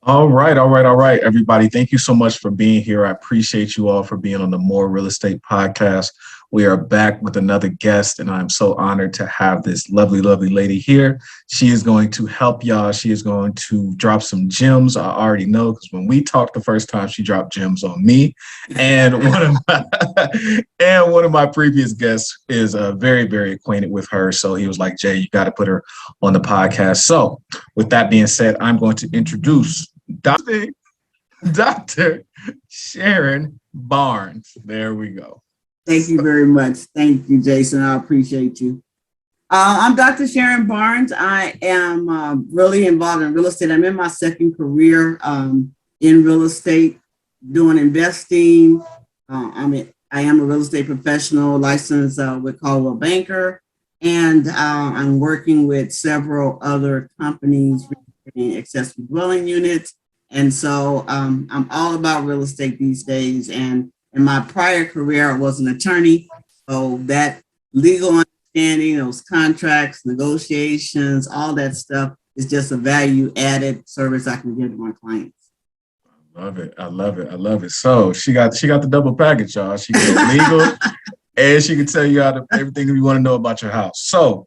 All right, everybody. Thank you so much for being here. I appreciate you all for being on the More Real Estate Podcast. We are back with another guest, and I'm so honored to have this lovely, lovely lady here. She is going to help y'all. She is going to drop some gems. I already know because when we talked the first time, she dropped gems on me. And one of my previous guests is very, very acquainted with her. So he was like, Jay, you got to put her on the podcast. So with that being said, I'm going to introduce Dr. Sharon Barnes. There we go. Thank you very much. Thank you, Jason. I appreciate you. I'm Dr. Sharon Barnes. I am really involved in real estate. I'm in my second career in real estate, doing investing. I am a real estate professional, licensed with Caldwell Banker, and I'm working with several other companies in accessory dwelling units. And so I'm all about real estate these days. And in my prior career, I was an attorney. So that legal understanding, those contracts, negotiations, all that stuff is just a value added service I can give to my clients. I love it. So she got the double package, y'all. She got legal and she can tell you everything you want to know about your house. So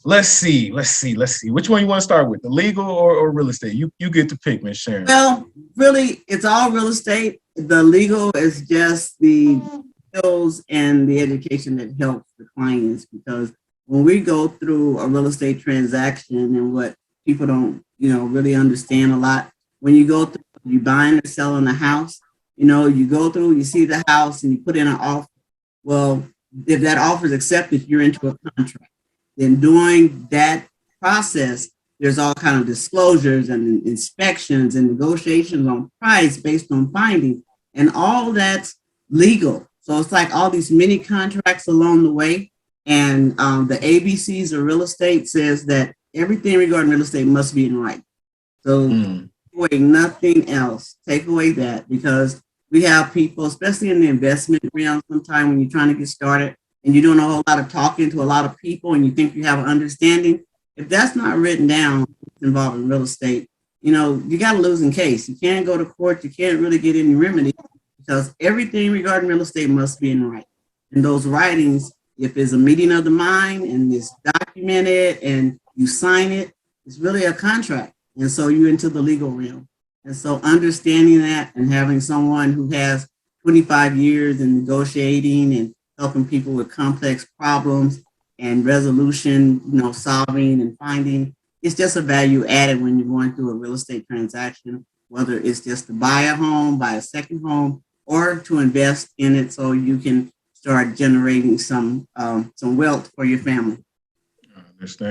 let's see. Which one you want to start with, the legal or real estate? You get to pick, Miss Sharon. Well, really, it's all real estate. The legal is just the skills and the education that helps the clients, because when we go through a real estate transaction, and what people don't, really understand a lot, when you go through, you buying or selling a house, you go through, you see the house and you put in an offer. Well, if that offer is accepted, you're into a contract. Then during that process, there's all kind of disclosures and inspections and negotiations on price based on findings, and all that's legal. So it's like all these mini contracts along the way. And the ABCs of real estate says that everything regarding real estate must be in writing. So take away nothing else. Take away that, because we have people, especially in the investment realm, sometimes when you're trying to get started and you're doing a whole lot of talking to a lot of people and you think you have an understanding. If that's not written down involving real estate, you got a losing case. You can't go to court. You can't really get any remedy, because everything regarding real estate must be in writing. And those writings, if it's a meeting of the mind and it's documented and you sign it, it's really a contract. And so you're into the legal realm. And so understanding that and having someone who has 25 years in negotiating and helping people with complex problems and resolution, solving and finding, it's just a value added when you're going through a real estate transaction, whether it's just to buy a home, buy a second home, or to invest in it so you can start generating some wealth for your family. I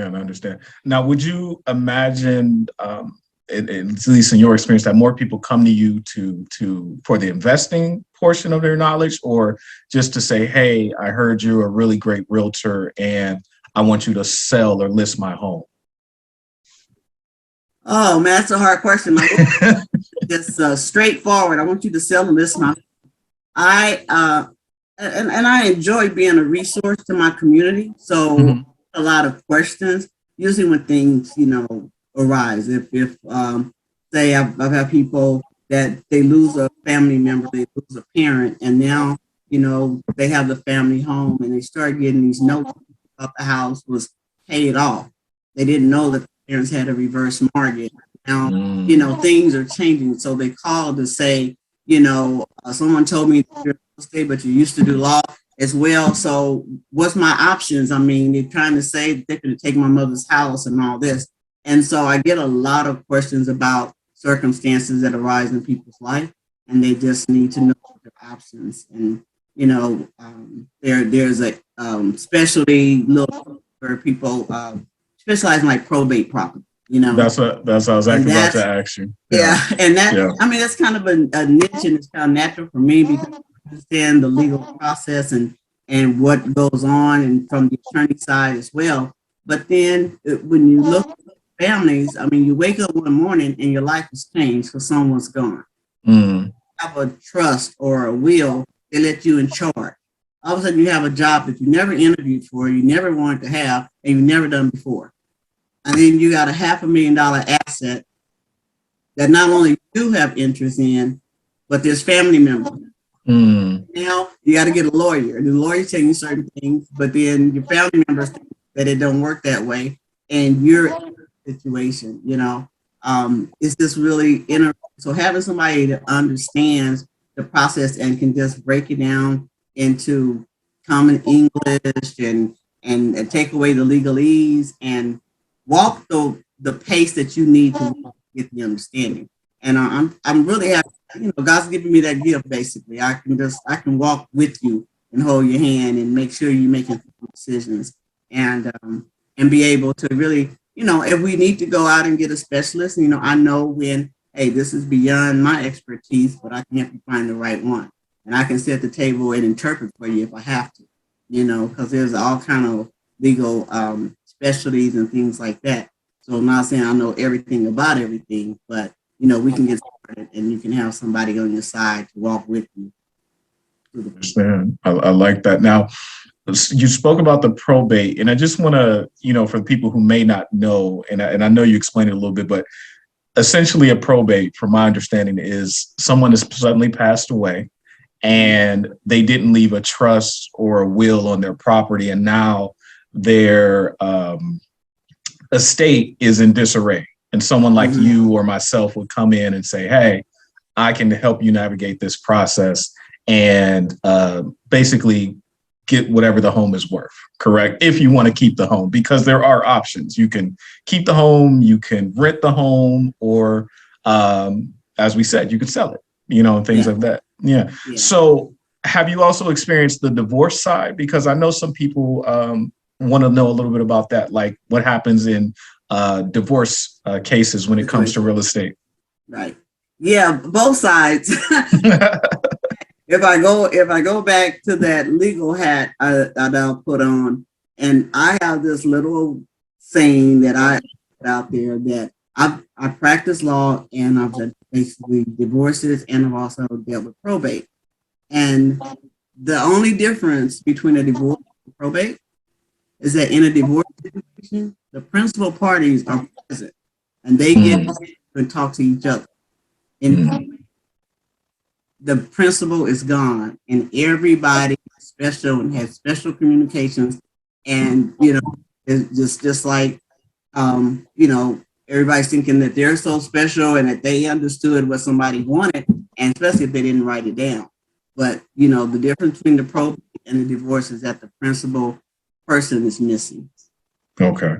understand. Now, would you imagine, at least in your experience, that more people come to you for the investing portion of their knowledge, or just to say, hey, I heard you're a really great realtor and I want you to sell or list my home? Oh, man, that's a hard question. Just straightforward. I want you to sell and list my home. I enjoy being a resource to my community. So a lot of questions, usually when things, arise. If say I've had people that they lose a family member, they lose a parent, and now, they have the family home and they start getting these notes about the house was paid off. They didn't know that the parents had a reverse mortgage. Now, things are changing. So they called to say, someone told me you're real estate, but you used to do law as well. So what's my options? I mean, they're trying to say that they're going to take my mother's house and all this. And so I get a lot of questions about circumstances that arise in people's life, and they just need to know their options. And, there's a specialty little where people specialize in like probate property. That's what I was actually about to ask you. Yeah. And that's kind of a niche, and it's kind of natural for me because I understand the legal process and what goes on, and from the attorney side as well. But then when you look at families, I mean, you wake up one morning and your life has changed because someone's gone. have a trust or a will, they let you in charge. All of a sudden, you have a job that you never interviewed for, you never wanted to have, and you've never done before. And then you got a $500,000 asset that not only you have interest in, but there's family members. Now you got to get a lawyer, and the lawyer telling you certain things, but then your family members think that it don't work that way, and you're in a situation. It's just really interesting. So having somebody that understands the process and can just break it down into common English and take away the legalese and walk the pace that you need to get the understanding. And I'm really happy. God's giving me that gift. Basically, I can walk with you and hold your hand and make sure you're making decisions and be able to really, if we need to go out and get a specialist, I know when, hey, this is beyond my expertise, but I can help you find the right one, and I can sit at the table and interpret for you if I have to, because there's all kind of legal specialties and things like that. So I'm not saying I know everything about everything, but we can get started and you can have somebody on your side to walk with you. Understand. I like that. Now, you spoke about the probate, and I just want to, for the people who may not know, and I know you explained it a little bit, but essentially a probate, from my understanding, is someone has suddenly passed away and they didn't leave a trust or a will on their property, and now their estate is in disarray. And someone like you or myself would come in and say, hey, I can help you navigate this process and basically get whatever the home is worth, correct? If you want to keep the home, because there are options. You can keep the home, you can rent the home, or as we said, you could sell it, and things like that. Yeah. So have you also experienced the divorce side? Because I know some people want to know a little bit about that, like what happens in divorce cases when it comes to real estate. Right. Yeah, both sides. If I go back to that legal hat I'll put on, and I have this little saying that I put out there that I practice law, and I've done basically divorces, and I've also dealt with probate. And the only difference between a divorce and probate is that in a divorce situation, the principal parties are present and they get to talk to each other. And the principal is gone, and everybody is special and has special communications. And it's just like everybody's thinking that they're so special and that they understood what somebody wanted, and especially if they didn't write it down. But the difference between the probate and the divorce is that the principal person is missing. Okay.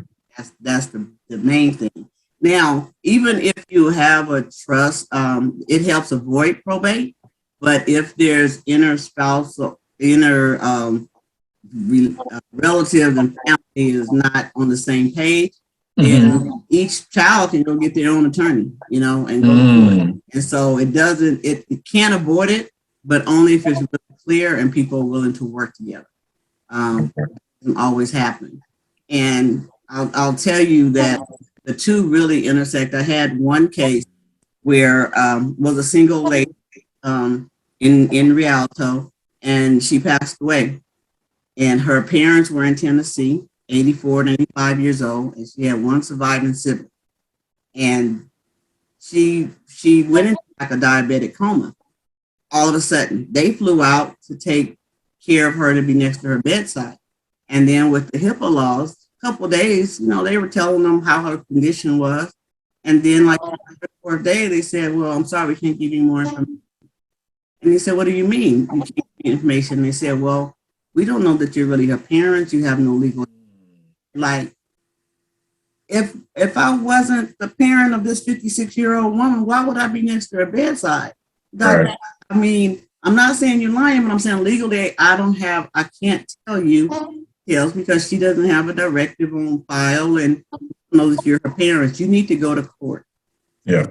That's the main thing. Now, even if you have a trust, it helps avoid probate. But if there's interspousal, relative and family is not on the same page, then each child can go get their own attorney, and go to court. And so it can't avoid it, but only if it's really clear and people are willing to work together. It doesn't always happen. And I'll tell you that the two really intersect. I had one case where was a single lady in Realtor, and she passed away. And her parents were in Tennessee, 84 and 85 years old, and she had one surviving sibling. And she went into like a diabetic coma. All of a sudden, they flew out to take care of her, to be next to her bedside. And then with the HIPAA laws, a couple of days, they were telling them how her condition was. And then like the fourth day, they said, well, I'm sorry, we can't give you more information. And they said, what do you mean you can't give me information? And they said, well, we don't know that you're really her parents. You have no legal. Like, if I wasn't the parent of this 56-year-old woman, why would I be next to her bedside? Right. I mean, I'm not saying you're lying, but I'm saying legally, I can't tell you details because she doesn't have a directive on file and know that you're her parents. You need to go to court. Yeah.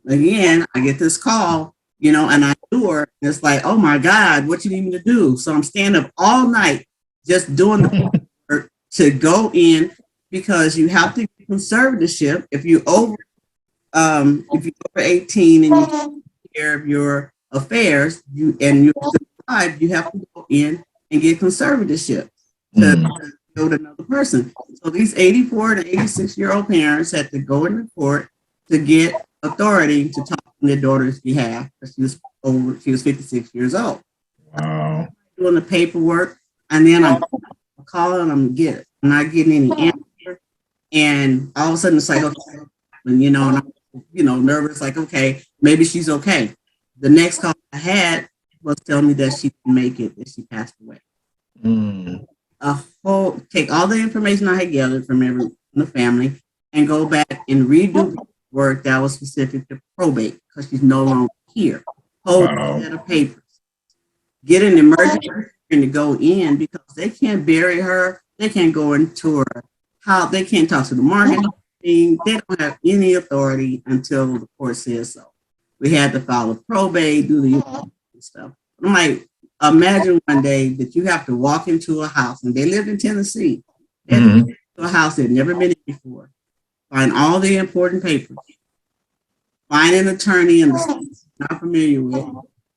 Again, I get this call, and I do her. And it's like, oh my God, what you need me to do? So I'm staying up all night just doing the work to go in, because you have to get conservatorship if you're over 18 and you take care of your affairs, you're survived, you have to go in and get conservatorship to Mm. go to another person. So these 84 and 86-year-old parents had to go into court to get authority to talk on their daughter's behalf because she was 56 years old. Wow. Doing the paperwork, and then I'm calling them, I'm not getting any answer. And all of a sudden it's like, okay, and and I'm nervous, like, okay, maybe she's okay. The next call I had was telling me that she didn't make it, that she passed away. Mm. Take all the information I had gathered from the family and go back and redo work that was specific to probate because she's no longer here. Hold a set of papers. Get an emergency to go in because they can't bury her. They can't go into her house. They can't talk to the market. They don't have any authority until the court says so. We had to file a probate, do the stuff. I'm like, imagine one day that you have to walk into a house, and they lived in Tennessee. They had to go to a house they'd never been in before. Find all the important papers. Find an attorney in the state not familiar with.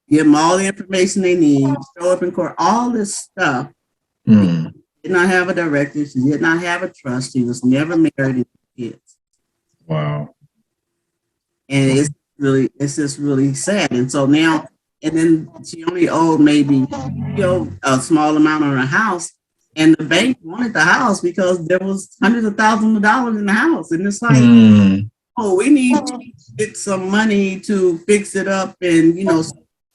Give them all the information they need. Show up in court. All this stuff. Mm. Did not have a director. She did not have a trust. She was never married and kids. Wow. And it's just really sad. And so now, and then she only owed maybe a small amount on her house. And the bank wanted the house because there was hundreds of thousands of dollars in the house. And it's like, oh, we need to get some money to fix it up. And,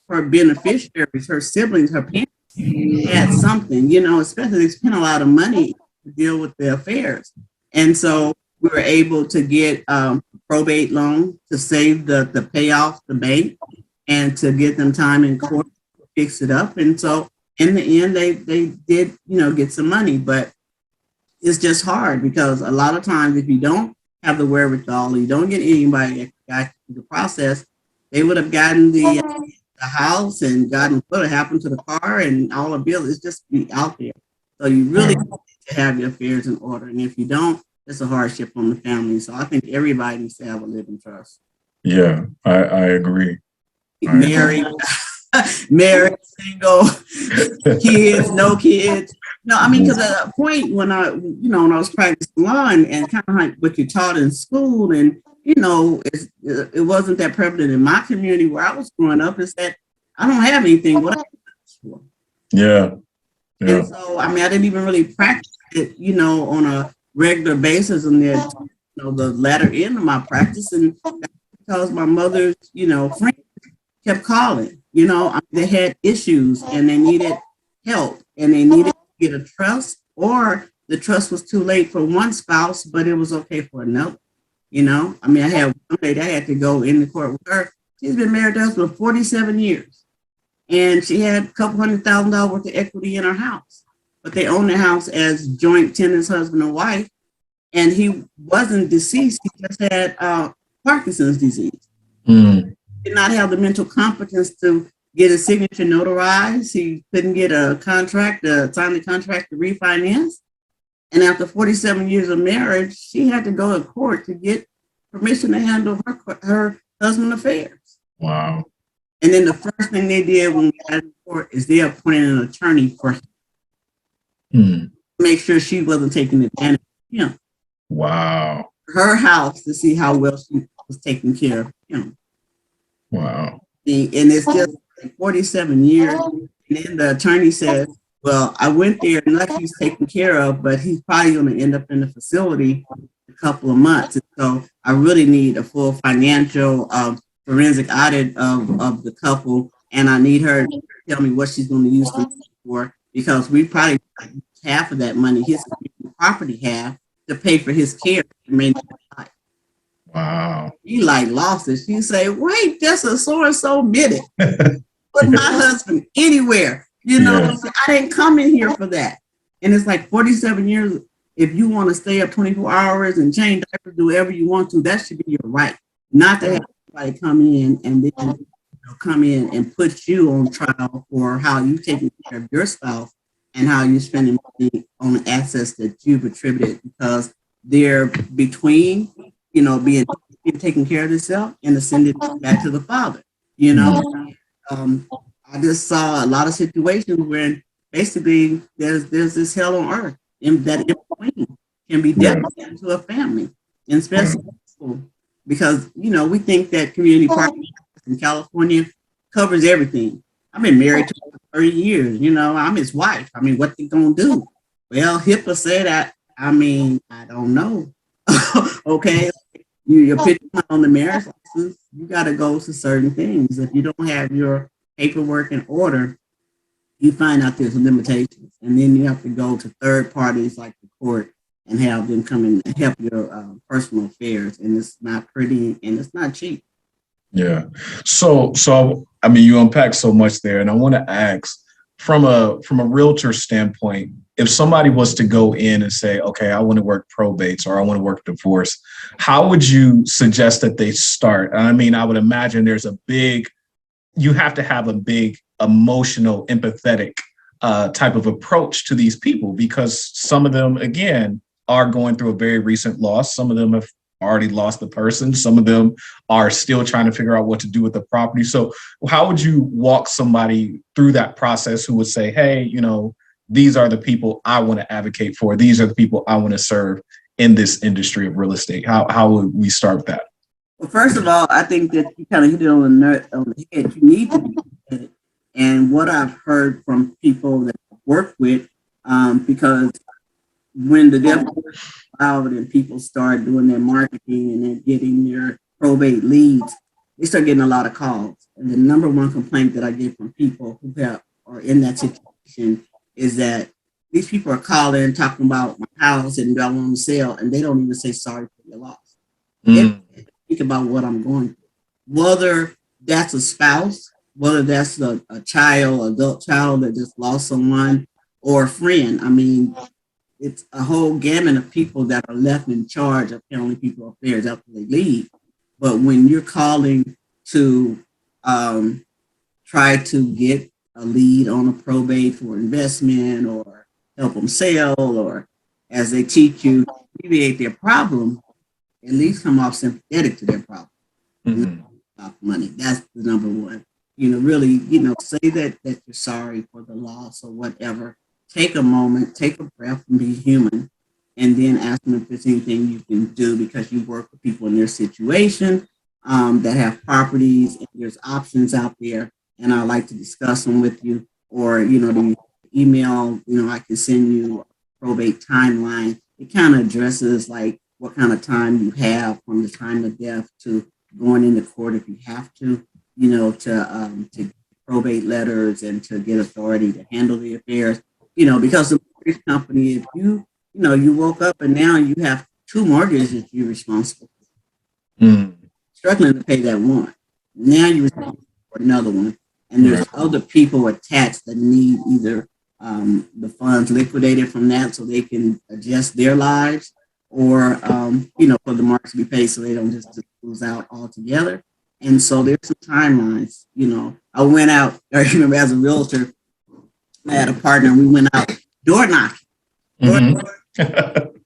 her beneficiaries, her siblings, her parents had something, especially they spent a lot of money to deal with their affairs. And so we were able to get a probate loan to save the pay off the bank and to get them time in court to fix it up. And so in the end, they did, get some money, but it's just hard because a lot of times if you don't have the wherewithal, you don't get anybody that got through the process, they would have gotten the house and gotten what happened to the car and all the bills. It's just be out there. So you really need to have your affairs in order. And if you don't, it's a hardship on the family. So I think everybody needs to have a living trust. Yeah, I agree. Married, single, kids, no kids. No, I mean, because at a point when I was practicing law and kind of like what you taught in school, and it wasn't that prevalent in my community where I was growing up. Is that I don't have anything. What I for? Yeah. And so I mean, I didn't even really practice it, on a regular basis. And then, the latter end of my practice, and because my mother's, friends kept calling. They had issues and they needed help and they needed to get a trust, or the trust was too late for one spouse, but it was okay for another. I mean, I had one lady I had to go in the court with her. She's been married to us for 47 years. And she had a couple $100,000 worth of equity in her house. But they owned the house as joint tenants, husband and wife. And he wasn't deceased. He just had Parkinson's disease. Did not have the mental competence to get a signature notarized. He couldn't get a contract, sign the contract to refinance. And after 47 years of marriage, she had to go to court to get permission to handle her husband's affairs. Wow. And then the first thing they did when we got in court is they appointed an attorney for him. To make sure she wasn't taking advantage of him. Wow. Her house to see how well she was taking care of him. Wow. And it's just like 47 years. And then the attorney says, well, I went there and like he's taken care of, but he's probably going to end up in the facility in a couple of months. And so I really need a full financial forensic audit of the couple. And I need her to tell me what she's going to use the money for, because we probably half of that money, his property half, to pay for his care. Wow. He lost it. She say, wait, just a so-and-so minute. Put my husband anywhere. I didn't come in here for that. And it's like 47 years. If you want to stay up 24 hours and change diapers, do whatever you want to, that should be your right. Not to have somebody come in and then come in and put you on trial for how you taking care of your spouse and how you spending money on assets that you've attributed because they're between, being taking care of themselves and to send it back to the father, I just saw a lot of situations where basically there's this hell on earth, and that in between can be Yeah. devastating to a family, and especially because we think that community partners in California covers everything. I've been married to him for 30 years. I'm his wife. I mean, what they gonna do? Well, HIPAA said that. I mean, I don't know. Okay, you're pitching on the marriage license. You got to go to certain things. If you don't have your paperwork in order, you find out there's limitations, and then you have to go to third parties like the court and have them come in and help your personal affairs. And it's not pretty, and it's not cheap. Yeah. So I mean, you unpack so much there, and I want to ask from a realtor standpoint, if somebody was to go in and say, okay, I want to work probates or I want to work divorce, how would you suggest that they start? I mean, I would imagine you have to have a big emotional, empathetic type of approach to these people because some of them, again, are going through a very recent loss. Some of them have already lost the person. Some of them are still trying to figure out what to do with the property. So how would you walk somebody through that process who would say, hey, these are the people I want to advocate for. These are the people I want to serve in this industry of real estate. How would we start with that? Well, first of all, I think that you kind of hit it on the head. You need to be empathetic. And what I've heard from people that I work with, because when the death out and people start doing their marketing and then getting their probate leads, they start getting a lot of calls. And the number one complaint that I get from people who are in that situation is that these people are calling, talking about my house and do I want to sell, and they don't even say sorry for your loss. They don't think about what I'm going through. Whether that's a spouse, whether that's a child, adult child that just lost someone, or a friend. I mean, it's a whole gamut of people that are left in charge of family people affairs after they leave. But when you're calling to try to get a lead on a probate for investment or help them sell, or as they teach you, alleviate their problem, at least come off sympathetic to their problem. Mm-hmm. About money. That's the number one. Really, say that you're sorry for the loss or whatever. Take a moment, take a breath, and be human, and then ask them if there's anything you can do because you work with people in their situation that have properties and there's options out there, and I'd like to discuss them with you. Or the email, I can send you a probate timeline. It kind of addresses like what kind of time you have from the time of death to going into court if you have to, to probate letters and to get authority to handle the affairs. Because the mortgage company, if you woke up and now you have two mortgages you're responsible for, struggling to pay that one. Now you're responsible for another one. And there's other people attached that need either the funds liquidated from that so they can adjust their lives, or for the marks to be paid so they don't just lose out altogether. And so there's some timelines. I went out, I remember as a realtor, I had a partner and we went out door knocking. And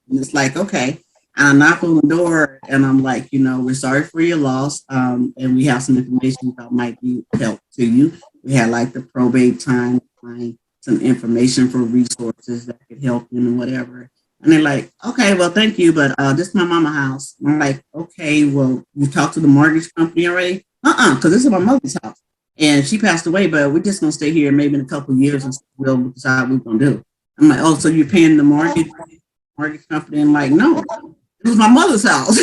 it's like, okay. And I knock on the door and I'm like, we're sorry for your loss. And we have some information that might be help to you. We had like the probate timeline, some information for resources that could help you and whatever. And they're like, okay, well, thank you, but this is my mama's house. And I'm like, okay, well, you talked to the mortgage company already? Because this is my mother's house. And she passed away, but we're just going to stay here maybe in a couple of years and we'll decide what we're going to do. I'm like, oh, so you're paying the mortgage company? And I'm like, no, it was my mother's house.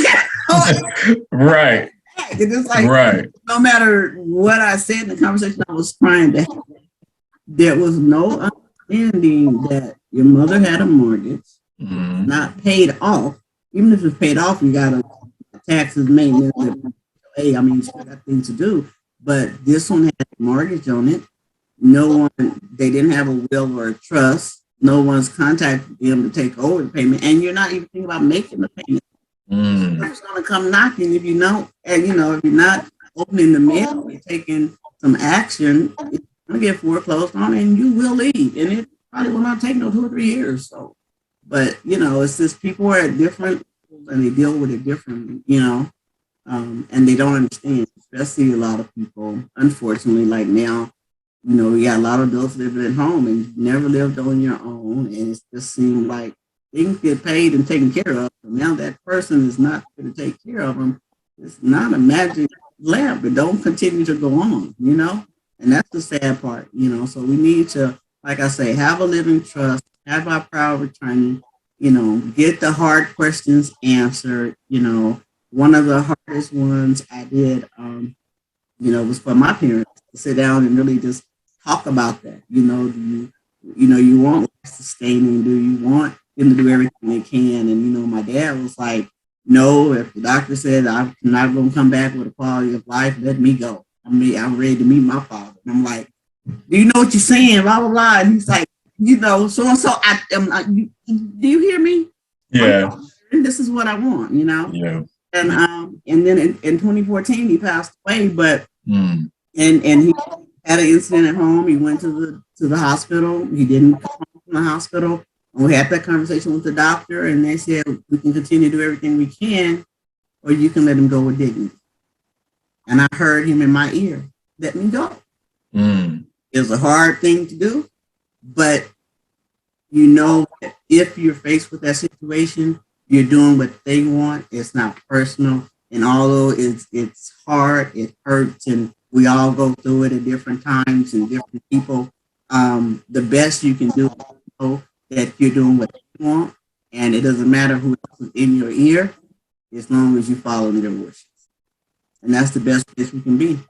Right. And it's like, no matter what I said in the conversation, I was trying to have. There was no understanding that your mother had a mortgage, not paid off. Even if it's paid off, you got a taxes, maintenance. Hey, I mean, you still got things to do. But this one had a mortgage on it. No one, they didn't have a will or a trust. No one's contacted them to take over the payment, and you're not even thinking about making the payment. It's going to come knocking if you know, and if you're not opening the mail, you're taking some action. It's going to get foreclosed on, and you will leave, and it probably will not take no 2 or 3 years. So, but it's just people are at different, and they deal with it differently. And they don't understand, especially a lot of people, unfortunately, like now, we got a lot of adults living at home and you never lived on your own. And it just seemed like things get paid and taken care of. But now that person is not going to take care of them. It's not a magic lamp. It don't continue to go on. And that's the sad part. So we need to, like I say, have a living trust, have our power of attorney, get the hard questions answered. One of the hardest ones I did, was for my parents to sit down and really just talk about that. You want life sustaining? Do you want them to do everything they can? And my dad was like, no. If the doctor said I'm not going to come back with a quality of life, let me go. I'm ready to meet my father. And I'm like, do you know what you're saying? Blah blah blah. And he's like, so and so. Do you hear me? Yeah. And this is what I want. Yeah. And then in 2014 he passed away, but and he had an incident at home. He went to the hospital. He didn't come home from the hospital. And we had that conversation with the doctor, and they said we can continue to do everything we can, or you can let him go with dignity. And I heard him in my ear, let me go. It was a hard thing to do, but that if you're faced with that situation, you're doing what they want. It's not personal. And although it's hard, it hurts, and we all go through it at different times and different people, the best you can do is know that you're doing what you want, and it doesn't matter who else is in your ear, as long as you follow their wishes. And that's the best place we can be.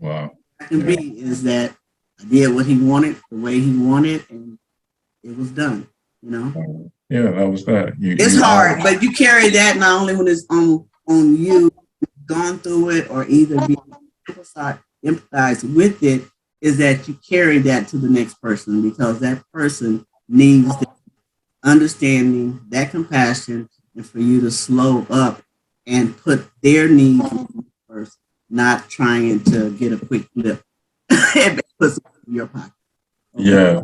Wow. Can be is that I did what he wanted, the way he wanted, and it was done. Yeah, that was that. It's hard, but you carry that not only when it's on you, gone through it, or either be empathize with it, is that you carry that to the next person, because that person needs that understanding, that compassion, and for you to slow up and put their needs first, not trying to get a quick flip and put something in your pocket. Okay? Yeah.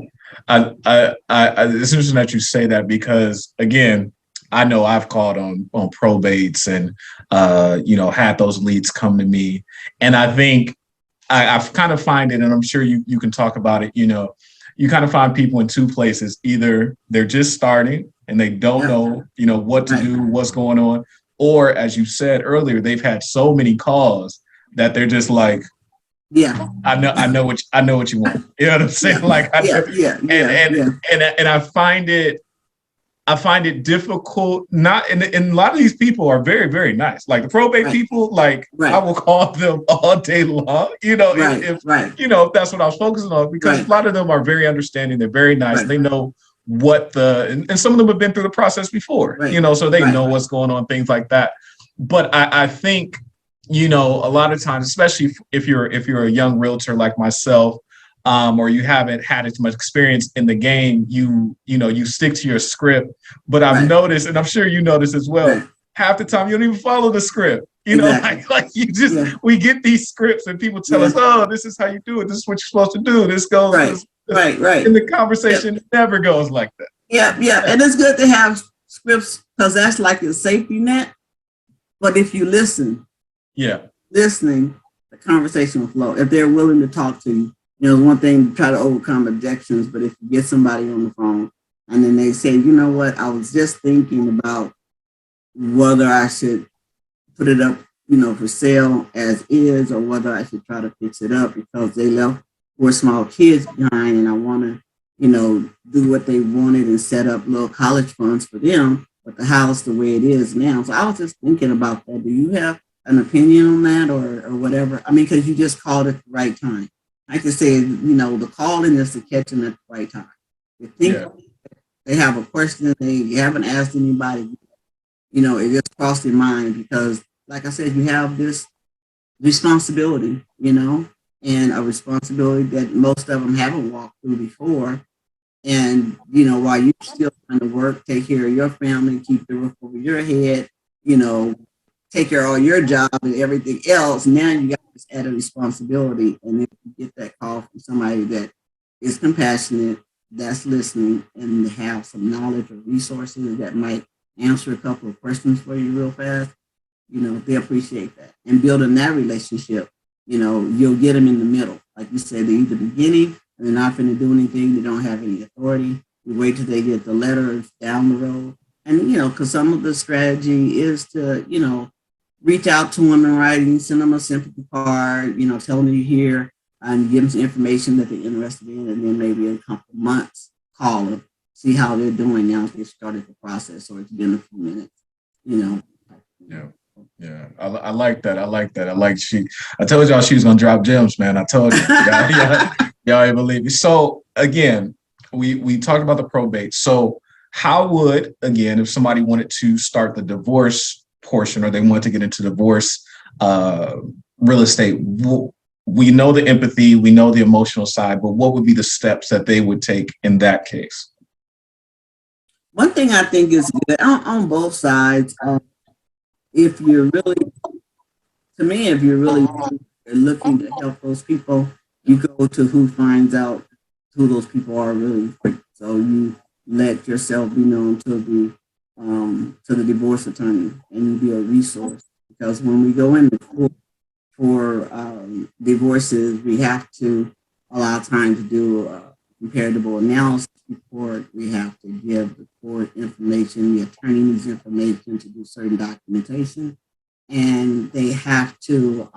It's interesting that you say that, because again, I know I've called on probates and had those leads come to me, and I think I've kind of find it, and I'm sure you can talk about it. You kind of find people in two places: either they're just starting and they don't know what to do, what's going on, or as you said earlier, they've had so many calls that they're just like, I know what you want. You know what I'm saying? And I find it difficult. Not and a lot of these people are very, very nice. Like the probate people, I will call them all day long. If that's what I was focusing on, because a lot of them are very understanding. They're very nice. They know what and some of them have been through the process before. So they know what's going on, things like that. But I think, a lot of times, especially if you're a young realtor like myself, or you haven't had as much experience in the game, you stick to your script. But I've noticed, and I'm sure you notice as well, half the time you don't even follow the script. Like you just we get these scripts and people tell us, oh, this is how you do it. This is what you're supposed to do. This goes right. And the conversation never goes like that. Yeah. And it's good to have scripts, because that's like your safety net. But if you listening, the conversation will flow. If they're willing to talk to you. It's one thing to try to overcome objections, but if you get somebody on the phone and then they say, you know what, I was just thinking about whether I should put it up, for sale as is, or whether I should try to fix it up because they left 4 small kids behind, and I want to, do what they wanted and set up little college funds for them, but the house the way it is now. So I was just thinking about that. Do you have an opinion on that or whatever? I mean, because you just called at the right time. I can say, the calling is to catch them at the right time. They think they have a question they haven't asked anybody. It just crossed their mind because, like I said, you have this responsibility, and a responsibility that most of them haven't walked through before. And, while you're still trying to work, take care of your family, keep the roof over your head, take care of all your job and everything else. Now you got this added responsibility. And if you get that call from somebody that is compassionate, that's listening, and have some knowledge or resources that might answer a couple of questions for you real fast, they appreciate that. And building that relationship, you'll get them in the middle. Like you said, they're either beginning and they're not going to do anything. They don't have any authority. You wait till they get the letters down the road. And, because some of the strategy is to, reach out to them in writing, send them a sympathy card, tell them you're here and give them some information that they're interested in. And then maybe in a couple of months, call them, see how they're doing now if they started the process or it's been a few minutes. Yeah. Yeah, I like that. I like that. I told y'all she was gonna drop gems, man. I told you. Y'all ain't believe me. So again, we talked about the probate. So how would, again, if somebody wanted to start the divorce portion or they want to get into divorce real estate, we know the empathy, we know the emotional side, but what would be the steps that they would take in that case? One thing I think is good on both sides. If you're really looking to help those people, you go to who finds out who those people are really quick. So you let yourself be known to the divorce attorney, and you be a resource. Because when we go in for divorces, we have to allow time to do a comparative analysis report. We have to give the court information. The attorney needs information to do certain documentation, and they have to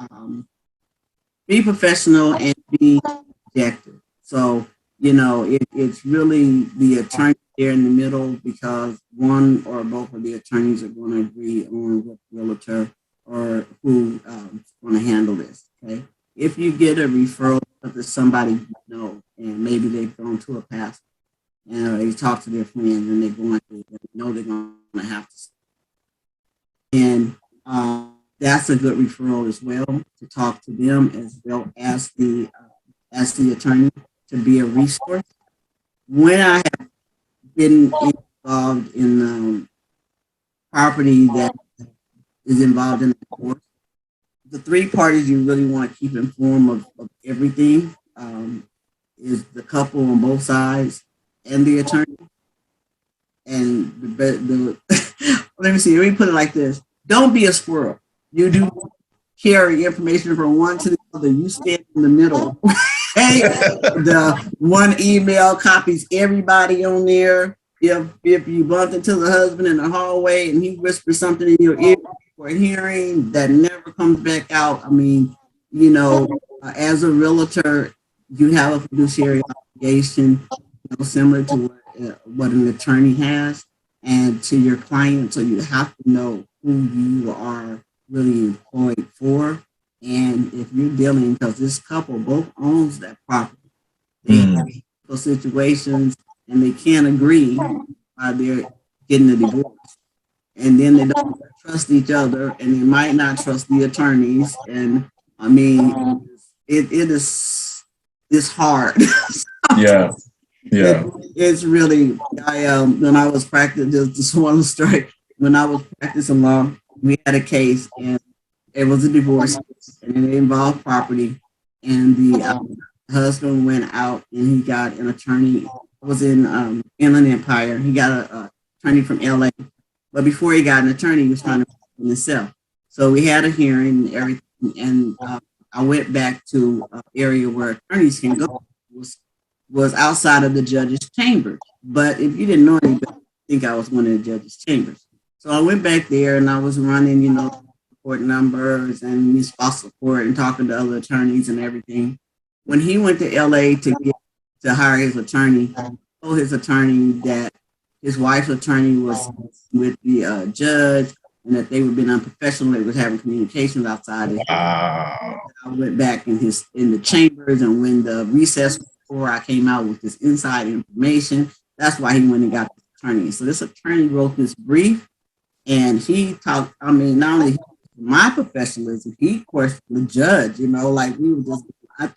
be professional and be objective. So, it's really the attorney there in the middle, because one or both of the attorneys are going to agree on what realtor or who is going to handle this. Okay. If you get a referral to somebody and maybe they've gone to a pastor, and they talk to their friends and they're going to, they're going to have to. And that's a good referral as well, to talk to them as well as the attorney, to be a resource. When I have been involved in property that is involved in the divorce, the three parties you really want to keep informed of everything is the couple on both sides and the attorney. And let me put it like this: don't be a squirrel. You do carry information from one to the other. You stand in the middle. The one email copies everybody on there. If you bump into the husband in the hallway and he whispers something in your ear for a hearing, that never comes back out. I mean, as a realtor, you have a fiduciary obligation, similar to what an attorney has, and to your client. So you have to know who you are really employed for. And if you're dealing, because this couple both owns that property, they have those situations and they can't agree while they're getting a divorce. And then they don't trust each other, and they might not trust the attorneys. And I mean, it's hard. Yeah. It's really, when I was practicing, just one story, when I was practicing law, we had a case, and it was a divorce, and it involved property, and the husband went out and he got an attorney. It was in Inland Empire. He got an attorney from LA, but before he got an attorney, he was trying to prove himself. So we had a hearing and everything, and I went back to an area where attorneys can go. Was outside of the judge's chamber. But if you didn't know anybody, I think I was one of the judge's chambers. So I went back there and I was running, court numbers and spousal support and talking to other attorneys and everything. When he went to LA to hire his attorney, he told his attorney that his wife's attorney was with the judge, and that they were being unprofessional. They was having communications outside. Wow. I went back in the chambers, and when the recess was before, I came out with this inside information. That's why he went and got this attorney. So this attorney wrote this brief, and he talked. I mean, not only my professionalism, he questioned the judge. Like we were just. We're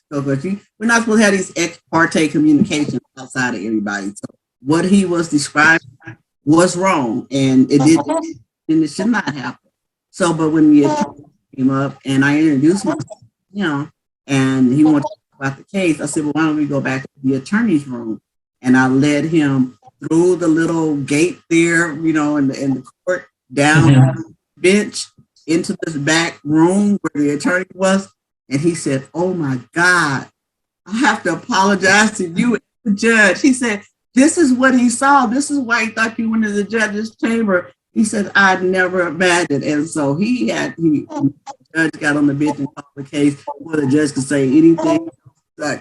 not supposed to have these ex parte communications outside of everybody. So what he was describing was wrong, and it should not happen. So, but when the attorney came up and I introduced myself, and he wanted to talk about the case, I said, well, why don't we go back to the attorney's room? And I led him through the little gate there, in the court, down the bench into this back room where the attorney was, and he said, "Oh my God, I have to apologize to you, the judge." He said, "This is what he saw. This is why he thought you went to the judge's chamber." He said, "I'd never imagined." And so the judge got on the bench and called the case before the judge could say anything.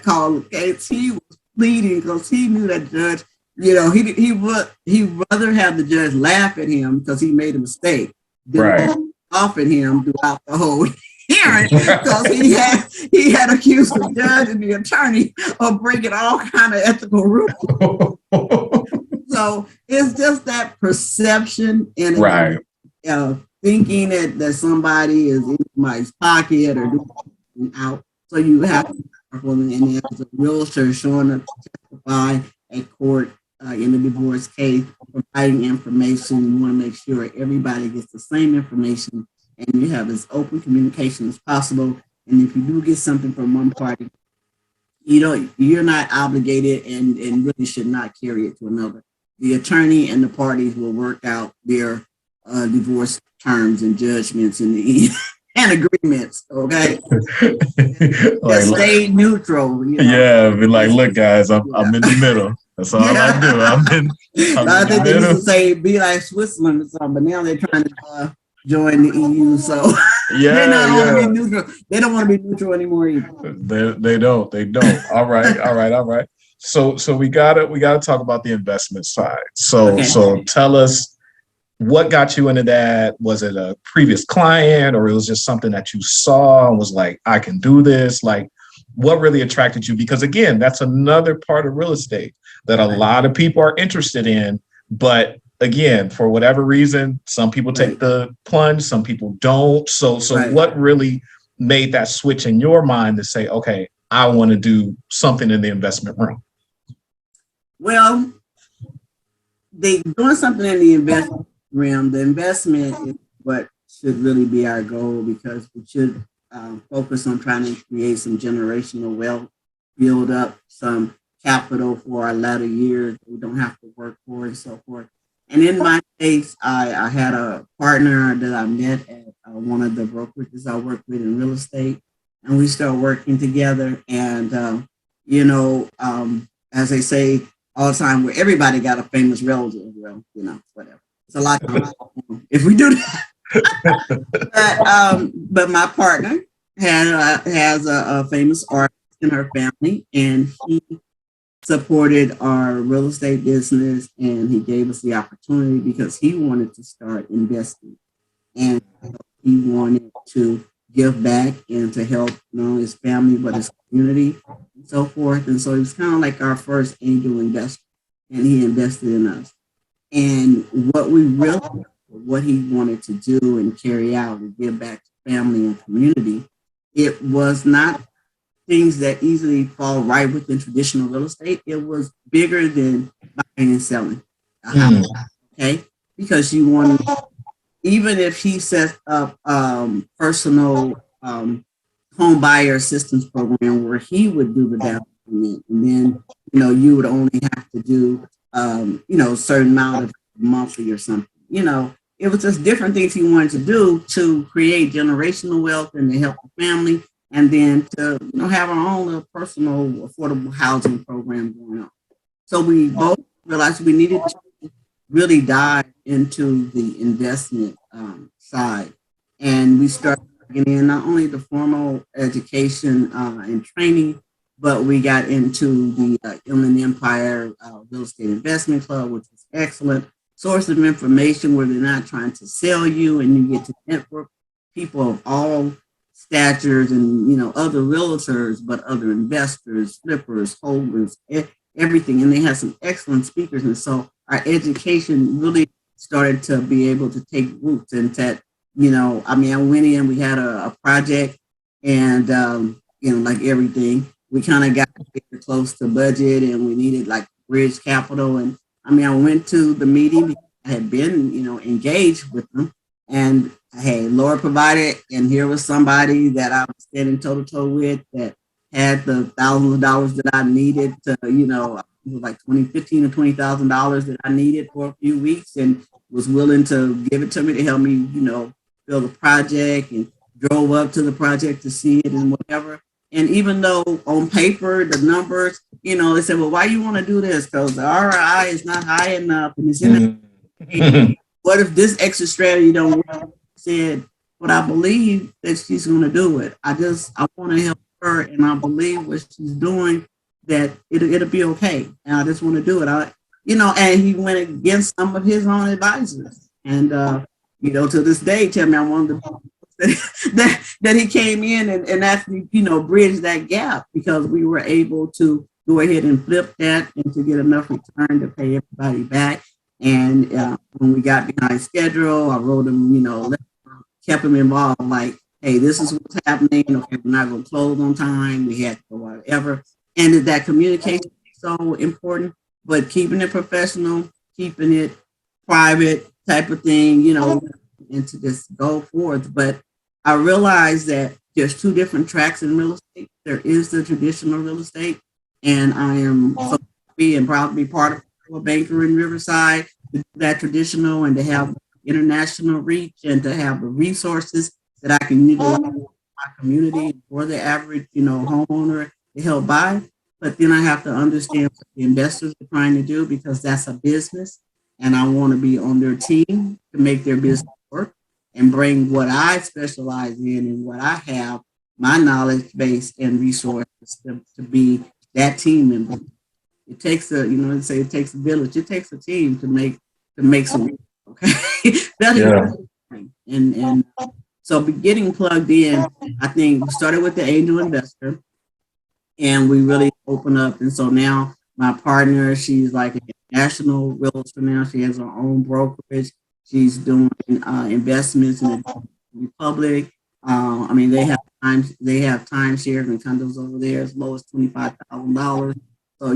Called the case. He was pleading because he knew that judge, he rather have the judge laugh at him because he made a mistake than off at him throughout the whole hearing, because he had accused the judge and the attorney of breaking all kind of ethical rules. So it's just that perception and thinking that somebody is in somebody's pocket or doing out. So you have to be careful, and as a realtor showing up to testify at court in the divorce case, providing information, you want to make sure everybody gets the same information and you have as open communication as possible. And if you do get something from one party, you're not obligated and really should not carry it to another. The attorney and the parties will work out their divorce terms and judgments and agreements. Okay, just stay neutral. Yeah, be like, look, guys, I'm in the middle. That's all I do. I think they used to say be like Switzerland or something, but now they're trying to join the EU. So they're not want to be neutral. They don't want to be neutral anymore either. They don't. All right. So we gotta talk about the investment side. So tell us, what got you into that? Was it a previous client, or it was just something that you saw and was like, I can do this? Like, what really attracted you? Because again, that's another part of real estate that a lot of people are interested in. But again, for whatever reason, some people take the plunge, some people don't. So what really made that switch in your mind to say, okay, I want to do something in the investment realm? Well, doing something in the investment realm, the investment is what should really be our goal, because we should focus on trying to create some generational wealth, build up some capital for our latter years we don't have to work for, and so forth. And in my case, I had a partner that I met at one of the brokerages I work with in real estate, and we started working together. And as they say all the time, where everybody got a famous relative, well, whatever. It's a lot if we do that. But my partner has a famous artist in her family, and he supported our real estate business, and he gave us the opportunity because he wanted to start investing, and he wanted to give back and to help not only his family but his community and so forth. And so he was kind of like our first angel investor, and he invested in us. And what he wanted to do and carry out and give back to family and community, it was not things that easily fall right within traditional real estate. It was bigger than buying and selling a house, okay? Because you want to, even if he sets up personal home buyer assistance program where he would do the down payment, and then you would only have to do a certain amount of monthly or something. It was just different things he wanted to do to create generational wealth and to help the family, and then to have our own little personal affordable housing program going on. So we both realized we needed to really dive into the investment side, and we started getting in not only the formal education and training, but we got into the Inland Empire Real Estate Investment Club, which was excellent source of information where they're not trying to sell you, and you get to network people of all statures and other realtors, but other investors, flippers, holders, everything. And they had some excellent speakers, and so our education really started to be able to take roots. And that I went in, we had a project, and like everything, we kind of got close to budget, and we needed like bridge capital. And I went to the meeting because I had been engaged with them, and hey, Lord provided, and here was somebody that I was standing toe to toe with that had the thousands of dollars that I needed to, it was like $15,000 or $20,000 that I needed for a few weeks, and was willing to give it to me to help me, build a project and drove up to the project to see it and whatever. And even though on paper, the numbers, they said, well, why you want to do this? Because the ROI is not high enough and it's in the what if this extra strategy don't work? I said, but I believe that she's going to do it. I want to help her, and I believe what she's doing, that it'll be okay. And I just want to do it. And he went against some of his own advisors. And, to this day, tell me I'm one of the that he came in and actually, bridged that gap, because we were able to go ahead and flip that and to get enough return to pay everybody back. And when we got behind schedule, I wrote him, kept him involved, like, hey, this is what's happening. Okay, we're not going to close on time. We had to go whatever. And that communication is so important, but keeping it professional, keeping it private type of thing, and to just go forth. But I realized that there's two different tracks in real estate. There is the traditional real estate, and I am so happy and proud to be part of a banker in Riverside, to do that traditional and to have international reach and to have the resources that I can utilize in my community for the average, homeowner to help buy. But then I have to understand what the investors are trying to do, because that's a business, and I want to be on their team to make their business work and bring what I specialize in and what I have, my knowledge base and resources to be that team member. It takes they say it takes a village. It takes a team to make some. Okay, and so getting plugged in. I think we started with the angel investor, and we really opened up. And so now my partner, she's like a national realtor now. She has her own brokerage. She's doing investments in the Republic. They have timeshares and condos over there as low as $25,000. So,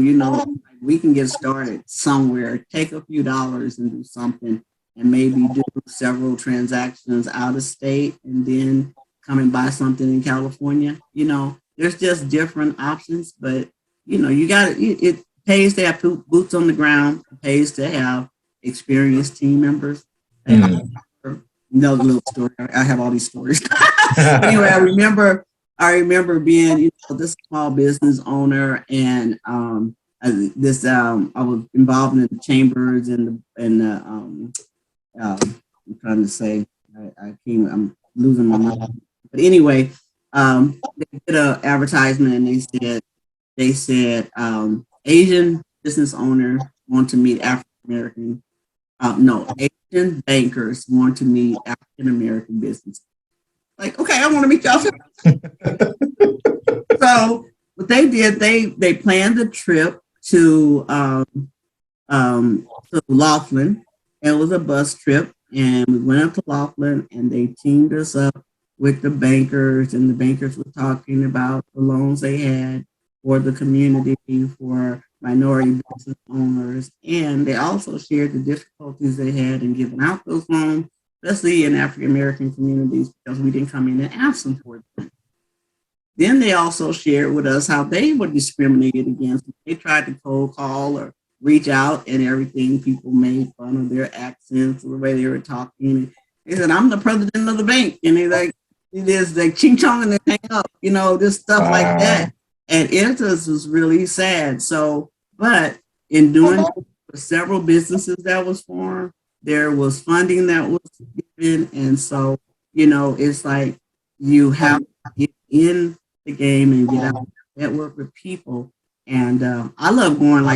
we can get started somewhere, take a few dollars and do something, and maybe do several transactions out of state and then come and buy something in California. There's just different options, but, it pays to have boots on the ground. It pays to have experienced team members. The little story. I have all these stories. Anyway, I remember being, this small business owner, and I was involved in the chambers and I'm trying to say, I'm losing my mind. But anyway, they did an advertisement, and they said Asian business owner want to meet African American. Asian bankers want to meet African American business. Like, okay, I want to meet y'all too. So what they did, they planned a trip to Laughlin. It was a bus trip, and we went up to Laughlin, and they teamed us up with the bankers, and the bankers were talking about the loans they had for the community, for minority business owners, and they also shared the difficulties they had in giving out those loans, especially in African American communities, because we didn't come in and ask them for them. Then they also shared with us how they were discriminated against. They tried to cold call or reach out and everything. People made fun of their accents or the way they were talking. They said, I'm the president of the bank. And they like, it is like ching chong and they hang up, just stuff like that. And it was really sad. So, but in doing several businesses that was formed, there was funding that was given. And so, it's like you have to get in the game and get out, network with people. And I love going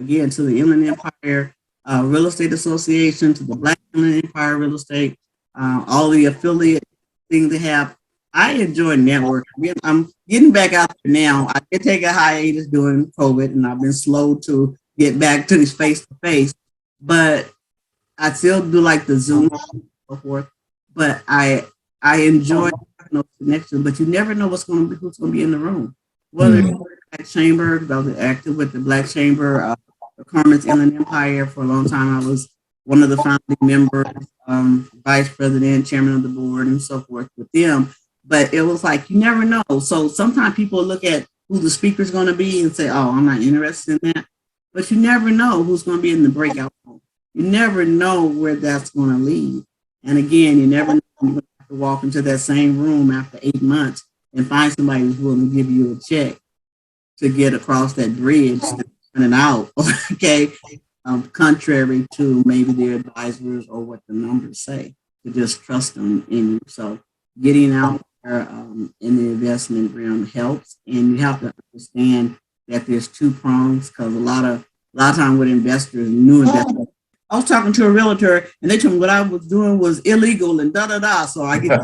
again to the Inland Empire Real Estate Association, to the Black Inland Empire Real Estate, all the affiliate things they have. I enjoy networking. I'm getting back out there now. I did take a hiatus during COVID, and I've been slow to get back to this face-to-face, but I still do like the Zoom and so forth. But I enjoy connection, but you never know who's going to be in the room. Whether it's the Black Chamber, because I was active with the Black Chamber, the Carmen's Inland Empire for a long time. I was one of the founding members, vice president, chairman of the board, and so forth with them. But it was like, you never know. So sometimes people look at who the speaker's going to be and say, oh, I'm not interested in that. But you never know who's going to be in the breakout room. You never know where that's going to lead. And again, you never know when you have to walk into that same room after 8 months and find somebody who's willing to give you a check to get across that bridge and out. Okay. Contrary to maybe their advisors or what the numbers say, to just trust them in you. So getting out there in the investment realm helps, and you have to understand that there's two prongs, because a lot of time with investors, new investors. I was talking to a realtor and they told me what I was doing was illegal and da da da. So I get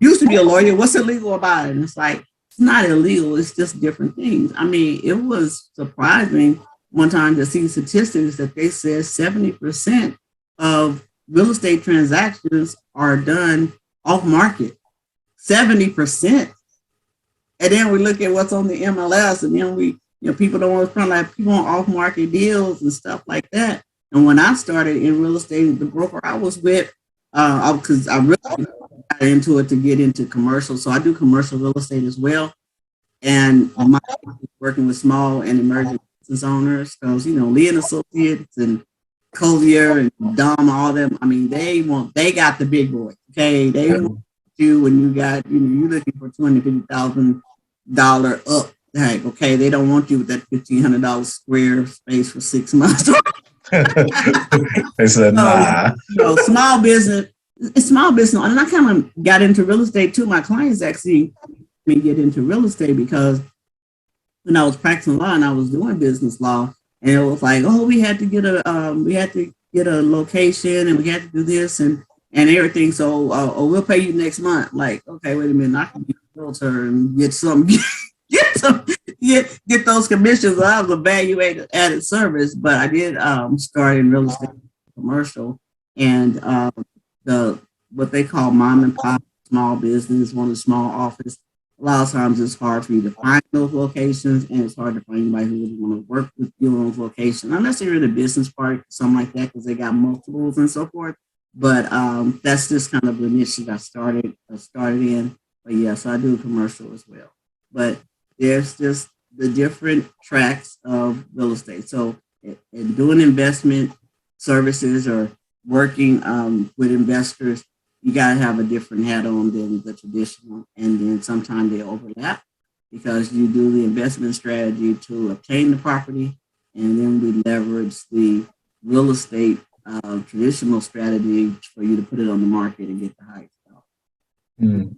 used to be a lawyer. What's illegal about it? And it's like, it's not illegal. It's just different things. I mean, it was surprising one time to see statistics that they said 70% of real estate transactions are done off market. 70%. And then we look at what's on the MLS, and then people don't want to front like people on off market deals and stuff like that. And when I started in real estate, the broker I was with, because I really got into it to get into commercial. So I do commercial real estate as well. And my working with small and emerging business owners, because Lee and Associates and Collier and Dom, all them. I mean, they got the big boy. Okay, they want you when you got you're looking for $250,000 up. Like, okay, they don't want you with that $1,500 square space for 6 months. They said, nah. Small business. It's small business, and I kind of got into real estate too. My clients actually me get into real estate because when I was practicing law and I was doing business law, and it was like, oh, we had to get a location, and we had to do this and everything. So, we'll pay you next month. Like, okay, wait a minute, I can be a realtor and get some, get those commissions. Well, that was a value added service, but I did start in real estate commercial, and the what they call mom and pop small business, one of the small office. A lot of times it's hard for you to find those locations, and it's hard to find anybody who would want to work with you on those locations, unless you're in the business part, something like that, because they got multiples and so forth. But that's just kind of the niche that I started in. But yeah, so I do commercial as well. But there's just the different tracks of real estate. So in doing investment services or working with investors, you got to have a different hat on than the traditional. And then sometimes they overlap because you do the investment strategy to obtain the property, and then we leverage the real estate traditional strategy for you to put it on the market and get the highest dollar.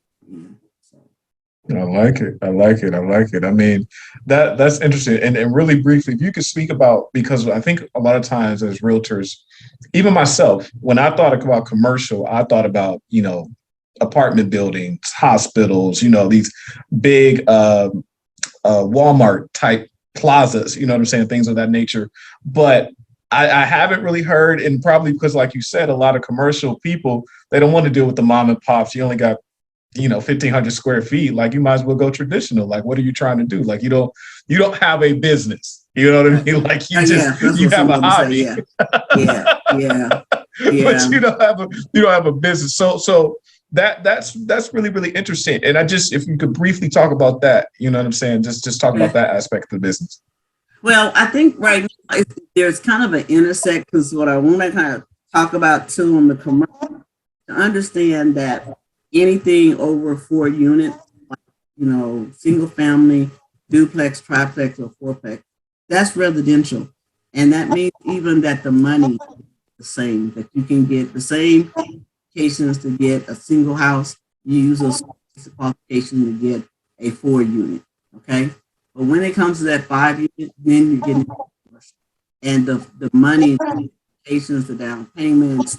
I like it. I mean, that's interesting. And really briefly, if you could speak about, because I think a lot of times as realtors, even myself, when I thought about commercial, I thought about, apartment buildings, hospitals, these big Walmart type plazas, you know what I'm saying? Things of that nature. But I haven't really heard, and probably because, like you said, a lot of commercial people, they don't want to deal with the mom and pops. You only got 1,500 square feet. Like, you might as well go traditional. Like, what are you trying to do? Like, you don't have a business. You know what I mean? Like, you have a hobby. Yeah. But you don't have a business. So that's really, really interesting. And if you could briefly talk about that, you know what I'm saying? Just talk about that aspect of the business. Well, I think right now there's kind of an intersect, because what I want to kind of talk about too on the commercial, to understand that anything over 4 units, single family, duplex, triplex, or fourplex, that's residential. And that means even that the money is the same, that you can get the same qualifications to get a single house. You use those qualifications to get a 4 unit. Okay. But when it comes to that 5 unit, then you're getting commercial. And the money, the qualifications, the down payments,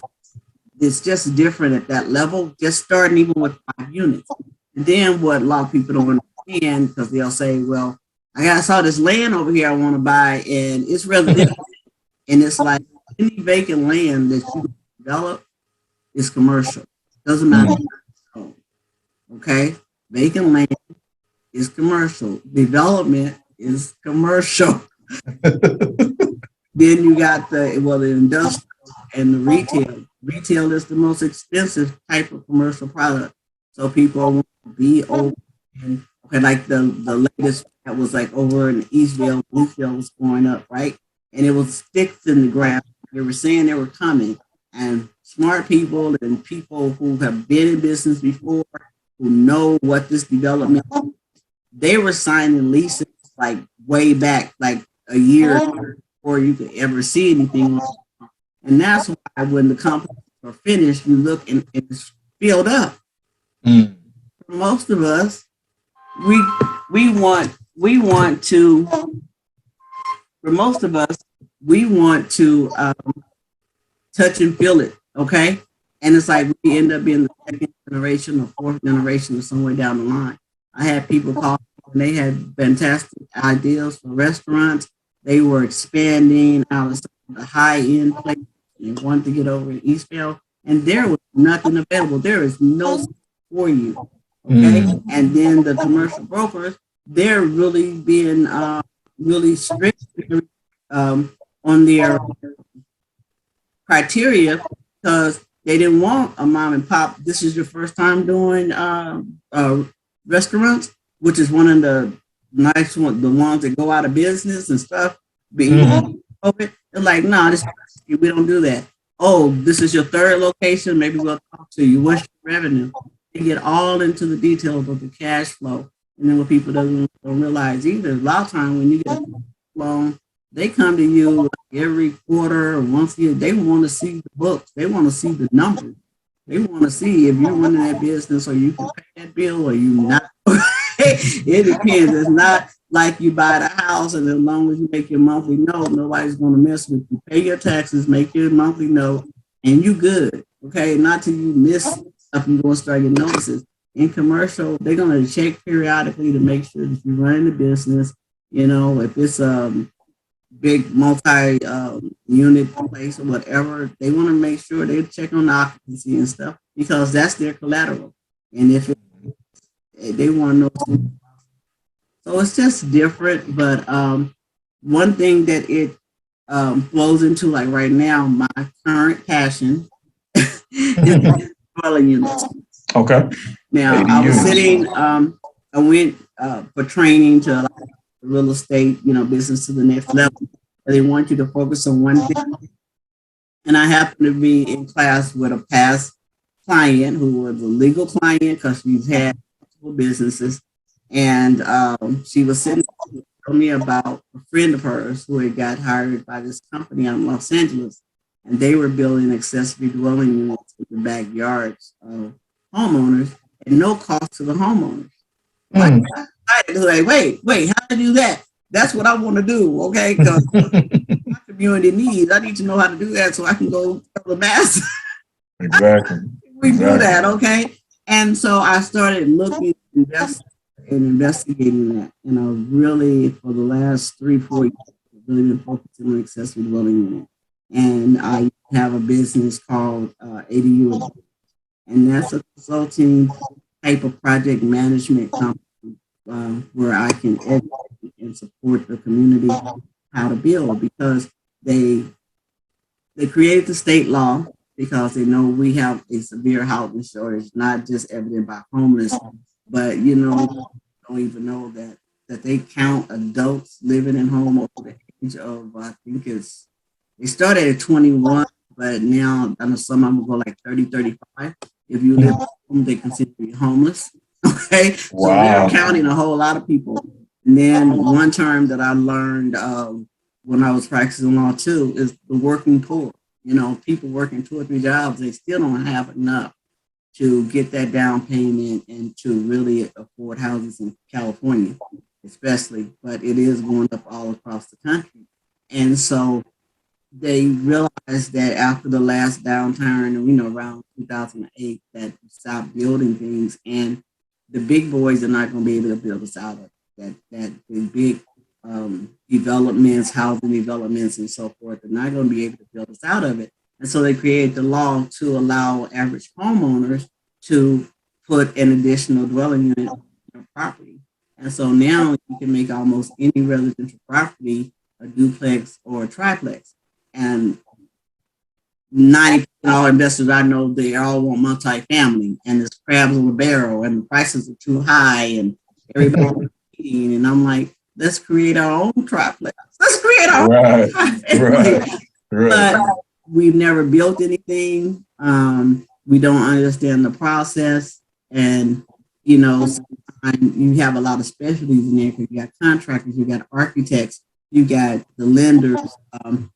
it's just different at that level, just starting even with 5 units. And then what a lot of people don't understand, because they'll say, well, I saw this land over here I want to buy, and it's residential. And it's like any vacant land that you develop is commercial. Doesn't matter. Okay? Vacant land is commercial. Development is commercial. Then you got the industrial and the retail. Retail is the most expensive type of commercial product. So people want to be over. Okay, like the latest that was like over in Eastville. Eastville was going up, right? And it was sticks in the ground. They were saying they were coming, and smart people and people who have been in business before, who know what this development, they were signing leases like way back, like a year before you could ever see anything. And that's why when the companies are finished, you look and it's filled up. Mm. For most of us, we want to. For most of us, we want to touch and feel it. Okay, and it's like we end up being the second generation or fourth generation or somewhere down the line. I had people call and they had fantastic ideas for restaurants. They were expanding out of the high end places and wanted to get over in Eastville, and there was nothing available. There is no for you. Okay, and then the commercial brokers, they're really being really strict on their criteria because they didn't want a mom and pop. This is your first time doing restaurants, which is one of the nice ones, the ones that go out of business and stuff. They're like, no, we don't do that. Oh, this is your third location. Maybe we'll talk to you. What's your revenue? They get all into the details of the cash flow. And then what people don't realize either, a lot of times when you get a loan, they come to you every quarter or once a year. They want to see the books. They want to see the numbers. They want to see if you're running that business or you can pay that bill or you not. It depends. It's not like you buy the house and as long as you make your monthly note, nobody's going to mess with you. Pay your taxes, make your monthly note, and you good. Okay, not till you miss stuff, you're going to start getting notices. In commercial, they're going to check periodically to make sure that you're running the business. You know, if it's big multi unit place or whatever, they want to make sure they check on the occupancy and stuff because that's their collateral. And if they want to know, so it's just different. But one thing that it flows into, like right now, my current passion is dwelling units. Okay. Now I was sitting. I went for training to real estate, business to the next level. They want you to focus on one thing. And I happened to be in class with a past client who was a legal client because she's had multiple businesses. And she was sitting telling me about a friend of hers who had got hired by this company out in Los Angeles. And they were building accessory dwelling units in the backyards of homeowners at no cost to the homeowners. Like, wait, how to do that? That's what I want to do, okay? Because my community needs. I need to know how to do that so I can go tell the masses. Exactly. We do that, okay? And so I started looking and investigating that. Really for the last 3-4 years, I've really been focusing on accessory dwelling unit. And I have a business called ADU, and that's a consulting type of project management company. Where I can educate and support the community how to build because they created the state law because they know we have a severe housing shortage, not just evident by homeless, but don't even know that they count adults living in home over the age of they started at 21, but now I know some of them go like 30, 35. If you live at home, they consider you homeless. Okay, so they're counting a whole lot of people. And then one term that I learned when I was practicing law too is the working poor. People working 2 or 3 jobs, they still don't have enough to get that down payment and to really afford houses in California, especially. But it is going up all across the country. And so they realized that after the last downturn, around 2008, that we stopped building things and the big boys are not going to be able to build us out of that the big developments, housing developments, and so forth. They're not going to be able to build us out of it. And so they created the law to allow average homeowners to put an additional dwelling unit on their property. And so now you can make almost any residential property a duplex or a triplex. And 90% of all investors I know, they all want multi-family, and there's crabs on the barrel, and the prices are too high, and everybody's competing. And I'm like, let's create our own triplex. Let's create our own triplex. But we've never built anything. We don't understand the process, and sometimes you have a lot of specialties in there because you got contractors, you got architects, you got the lenders,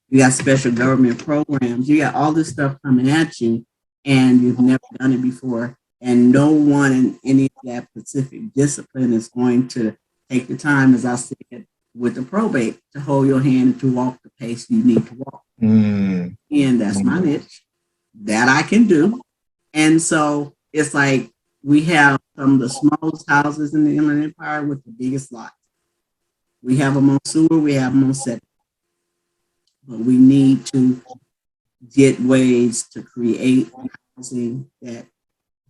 you got special government programs, you got all this stuff coming at you, and you've never done it before, and no one in any of that specific discipline is going to take the time, as I said, with the probate, to hold your hand and to walk the pace you need to walk. And that's my niche that I can do. And so it's like we have some of the smallest houses in the Inland Empire with the biggest lots. We have them on sewer, we have them on septic. But we need to get ways to create housing that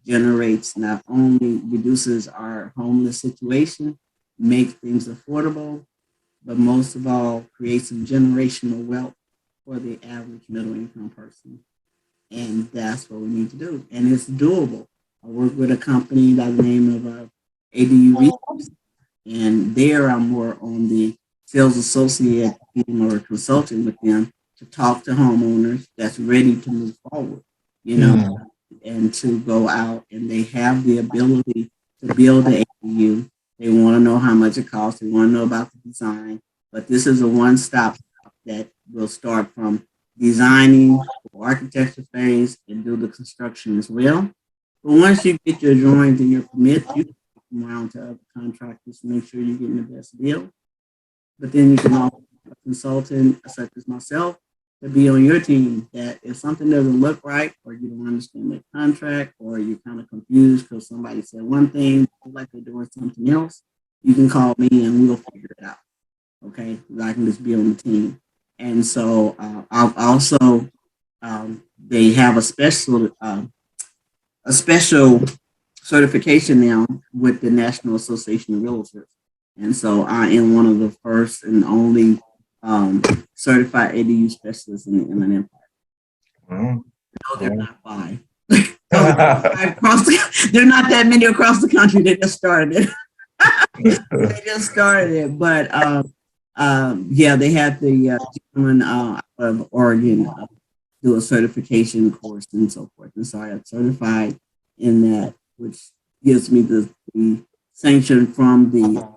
generates, not only reduces our homeless situation, make things affordable, but most of all, create some generational wealth for the average middle income person. And that's what we need to do. And it's doable. I work with a company by the name of ADU Resources, and there I'm more on the sales associate team or consulting with them to talk to homeowners that's ready to move forward, and to go out, and they have the ability to build the ADU. They want to know how much it costs. They want to know about the design. But this is a one-stop shop that will start from designing the architecture phase and do the construction as well. But once you get your drawings and your permits, you can come around to other contractors to make sure you're getting the best deal. But then you can also have a consultant such as myself to be on your team, that if something doesn't look right, or you don't understand the contract, or you're kind of confused because somebody said one thing, like they're doing something else, you can call me and we'll figure it out. Okay, I can just be on the team. And so I've also they have a special certification now with the National Association of Realtors. And so I am one of the first and only certified ADU specialists in the Inland Empire. Wow. No, they're not five. They're not that many across the country. They just started it. But yeah, they had the gentleman out of Oregon do a certification course and so forth. And so I got certified in that, which gives me the sanction from the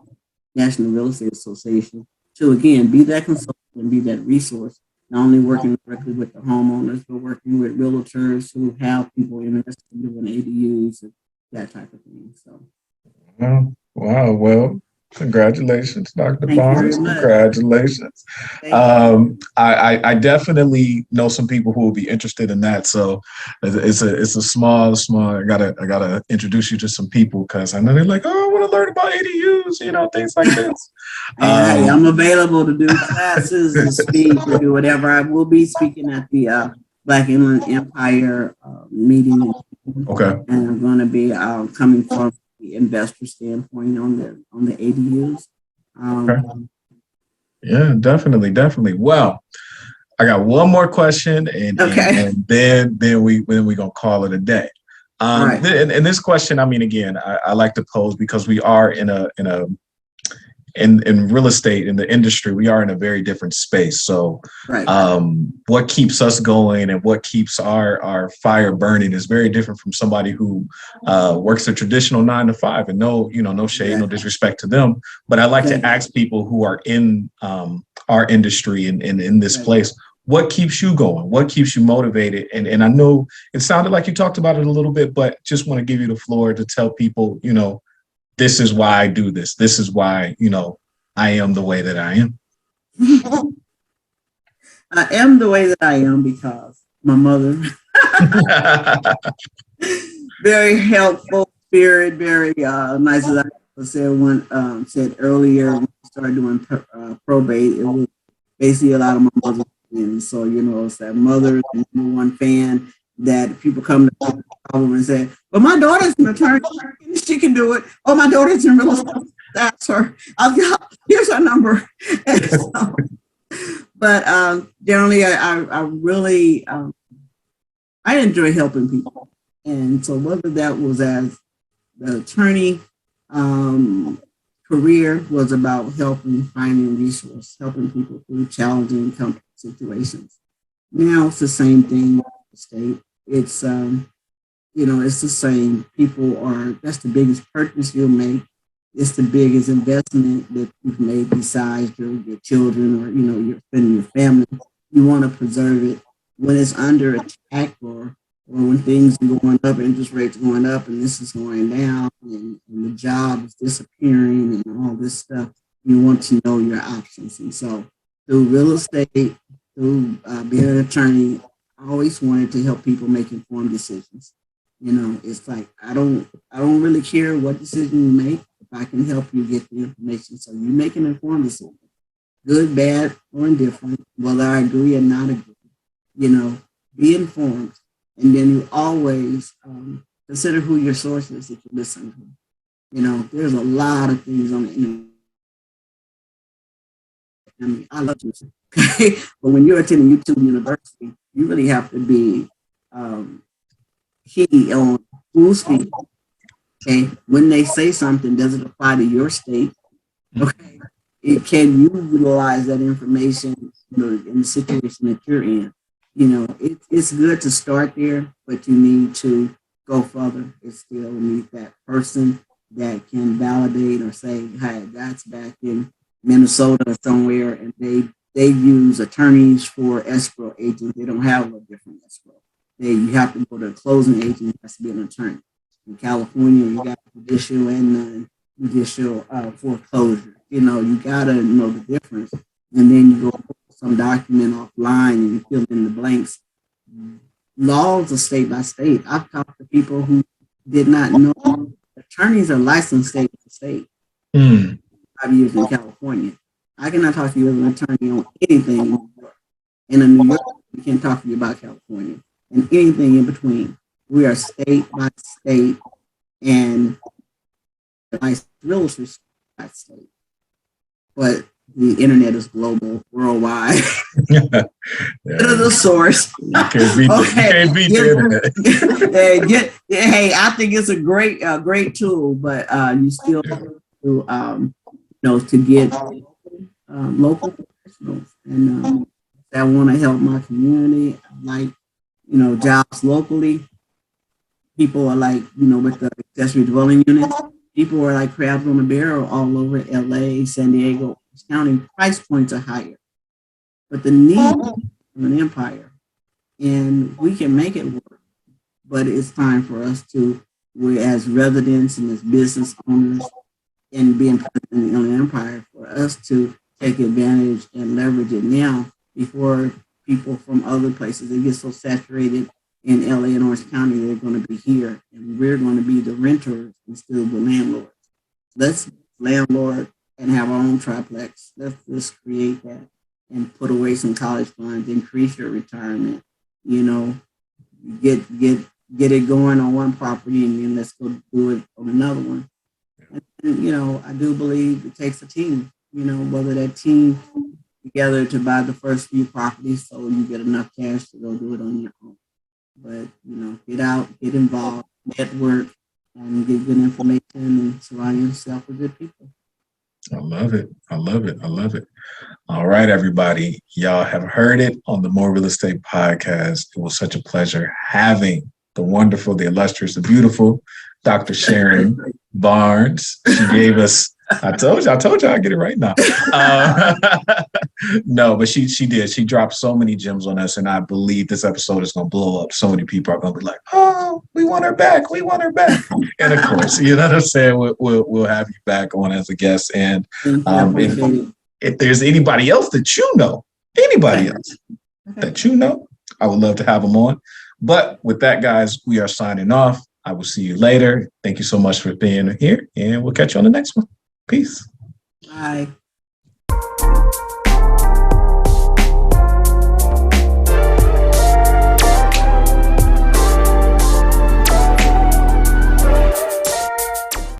National Real Estate Association to, again, be that consultant and be that resource, not only working directly with the homeowners, but working with realtors who have people interested in doing ADUs and that type of thing. So, wow. Well, congratulations, Dr. Thank Barnes. Congratulations. I definitely know some people who will be interested in that. So it's a small. I gotta introduce you to some people, because I know they're like, oh, I want to learn about ADUs, things like this. I'm available to do classes, to speak, to do whatever. I will be speaking at the Black Inland Empire meeting. Okay. And I'm going to be coming from the investor standpoint on the ADUs. Okay. Yeah, definitely. Well, I got one more question, and then we gonna call it a day. Right. And this question, I mean, again, I like to pose because we are in real estate, in the industry, we are in a very different space. So what keeps us going and what keeps our fire burning is very different from somebody who works a traditional 9 to 5. And no shade, no disrespect to them, but I like to ask people who are in our industry and in this place, what keeps you going? What keeps you motivated? And I know it sounded like you talked about it a little bit, but just want to give you the floor to tell people, this is why I do this. This is why, I am the way that I am. I am the way that I am because my mother, very helpful spirit, very nice. As I said earlier, when I started doing probate, it was basically a lot of my mother's friends. So, it's that mother, number one fan, that people come to the problem and say, well, my daughter's an attorney, she can do it. Oh, my daughter's in real estate, that's her. Here's her number. But generally, I really, I enjoy helping people. And so whether that was as the attorney career was about finding resources, helping people through challenging complex situations. Now it's the same thing with the state. It's it's the same. That's the biggest purchase you'll make. It's the biggest investment that you've made besides your children or, your family. You want to preserve it when it's under attack or when things are going up, interest rates going up and this is going down and the job is disappearing and all this stuff. You want to know your options. And so through real estate, through being an attorney, I always wanted to help people make informed decisions. It's like I don't really care what decision you make if I can help you get the information so you make an informed decision, good, bad, or indifferent, whether I agree or not agree. Be informed, and then you always consider who your source is that you listen to. There's a lot of things on the internet. I mean, I love YouTube, okay? But when you're attending YouTube University, you really have to be key on who's speaking. Okay, when they say something, does it apply to your state? Okay, can you utilize that information in the situation that you're in? It's good to start there, but you need to go further. It still needs that person that can validate or say, hey, that's back in Minnesota or somewhere, and they use attorneys for escrow agents. They don't have a different escrow. You have to go to a closing agent. It has to be an attorney. In California, you got judicial and non-judicial foreclosure. You got to know the difference. And then you go pull some document offline and you fill in the blanks. Laws are state by state. I've talked to people who did not know attorneys are licensed state to state. 5 years in California. I cannot talk to you as an attorney on anything in New York. And in New York, we can't talk to you about California and anything in between. We are state by state and realtors by state. But the internet is global, worldwide. Yeah. The source. You can't beat the internet. Hey, I think it's a great tool, but you still have to get local professionals and that want to help my community. Like, jobs locally. People are like, with the accessory dwelling units, people are like crabs on a barrel all over LA, San Diego, Orange County. Price points are higher, but the need of an empire, and we can make it work. But it's time for us to, we as residents and as business owners, and being present in an empire, for us to take advantage and leverage it now before people from other places, they get so saturated in LA and Orange County, they're going to be here, and we're going to be the renters instead of the landlords. Let's landlord and have our own triplex. Let's just create that and put away some college funds, increase your retirement. Get it going on one property, and then let's go do it on another one. And I do believe it takes a team. Whether that team together to buy the first few properties so you get enough cash to go do it on your own. But, get out, get involved, network, and get good information and surround yourself with good people. I love it. I love it. I love it. All right, everybody. Y'all have heard it on the More Real Estate Podcast. It was such a pleasure having the wonderful, the illustrious, the beautiful Dr. Sharon Barnes. She gave us, I told you I'd get it right now. No, but she did. She dropped so many gems on us, and I believe this episode is going to blow up. So many people are going to be like, "Oh, we want her back. We want her back." And of course, you know what I'm saying. We'll have you back on as a guest. And if there's anybody else that I would love to have them on. But with that, guys, we are signing off. I will see you later. Thank you so much for being here, and we'll catch you on the next one. Peace. Bye.